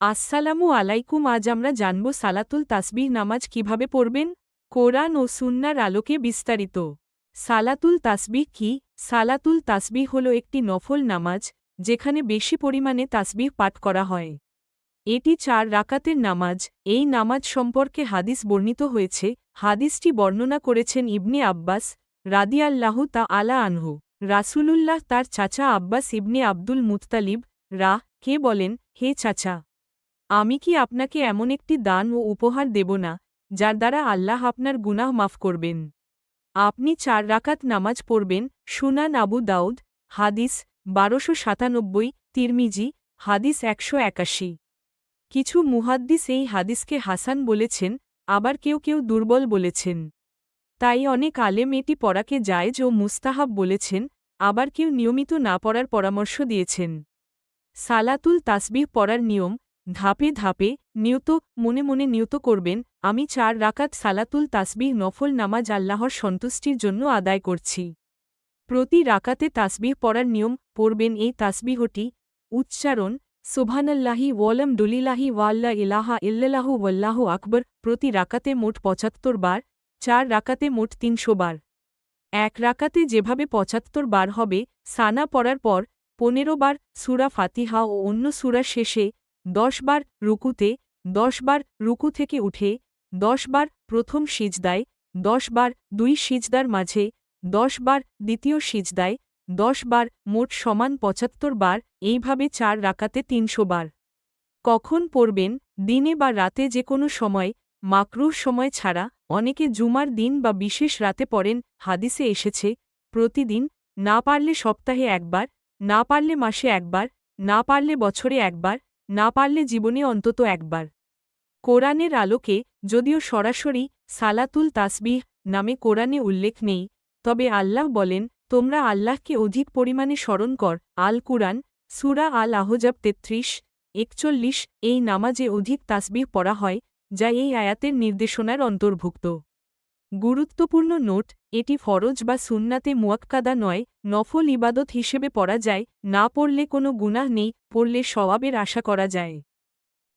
আসসালামু আলাইকুম। আজ আমরা জানব সালাতুল তাসবিহ নামাজ কিভাবে পড়বেন। কোরআন ও সুন্নাহর আলোকে বিস্তারিত। সালাতুল তাসবিহ কি? সালাতুল তাসবিহ হল একটি নফল নামাজ, যেখানে বেশি পরিমাণে তাসবিহ পাঠ করা হয়। এটি 4 রাকাতের নামাজ। এই নামাজ সম্পর্কে হাদিস বর্ণিত হয়েছে। হাদিসটি বর্ণনা করেছেন ইবনে আব্বাস রাদিয়াল্লাহু তাআলা আনহু। রাসূলুল্লাহ তার চাচা আব্বাস ইবনে আব্দুল মুত্তালিব কে বলেন, হে চাচা, আমি কি আপনাকে এমন একটি দান ও উপহার দেব না, যার দ্বারা আল্লাহ আপনার গুনাহ মাফ করবেন? আপনি 4 রাকাত নামাজ পড়বেন। সুনান আবু দাউদ, হাদিস 1297, তিরমিজি, হাদিস 181। কিছু মুহাদ্দিস এই হাদিসকে হাসান বলেছেন, আবার কেউ কেউ দুর্বল বলেছেন। তাই অনেক আলেম এটি পড়াকে জায়েজ ও মুস্তাহাব বলেছেন, আবার কেউ নিয়মিত না পড়ার পরামর্শ দিয়েছেন। সালাতুল তাসবিহ পড়ার নিয়ম। ধাপে ধাপে মনে মনে নিয়ত করবেন, আমি 4 রাকাত সালাতুল তাসবিহ নফল নামাজ আল্লাহর সন্তুষ্টির জন্য আদায় করছি। প্রতি রাকাতে তাসবিহ পড়ার নিয়ম। পড়বেন এই তাসবিহটি। উচ্চারণ: সুবহানাল্লাহি ওয়ালহামদুলিল্লাহি ওয়াল্লা ইলাহা ইল্লাল্লাহু ওয়াল্লাহু আকবার। প্রতি রাকাতে মোট 75 বার, 4 রাকাতে মোট 300 বার। এক রাকাতে যেভাবে 75 বার হবে, সানা পড়ার পর 15 বার, সূরা ফাতিহা ও অন্য সূরার শেষে 10 বার, রুকুতে 10 বার, রুকু থেকে উঠে 10 বার, প্রথম সিজদায় 10 বার, 2 সিজদার মাঝে 10 বার, দ্বিতীয় সিজদায় 10 বার, মোট সমান 75 বার। এইভাবে 4 রাকাতে 300 বার। কখন পড়বেন? দিনে বা রাতে যে কোনো সময়, মাকরুহ সময় ছাড়া। অনেকে জুমার দিন বা বিশেষ রাতে পড়েন। হাদিসে এসেছে, প্রতিদিন, না পারলে সপ্তাহে একবার, না পারলে মাসে একবার, না পারলে বছরে একবার, না পারলে জীবনে অন্তত একবার। কোরআনের আলোকে, যদিও সরাসরি সালাতুল তাসবিহ নামে কোরআনে উল্লেখ নেই, তবে আল্লাহ বলেন, তোমরা আল্লাহকে অধিক পরিমাণে স্মরণ কর। আল কুরআন, সূরা আল আহজাব 33-41। এই নামাজে অধিক তাসবিহ পড়া হয়, যা এই আয়াতের নির্দেশনার অন্তর্ভুক্ত। গুরুত্বপূর্ণ নোট: এটি ফরজ বা সুন্নাতে মুয়াক্কাদা নয়, নফল ইবাদত হিসেবে পড়া যায়। না পড়লে কোনো গুনাহ নেই, পড়লে সওয়াবের আশা করা যায়।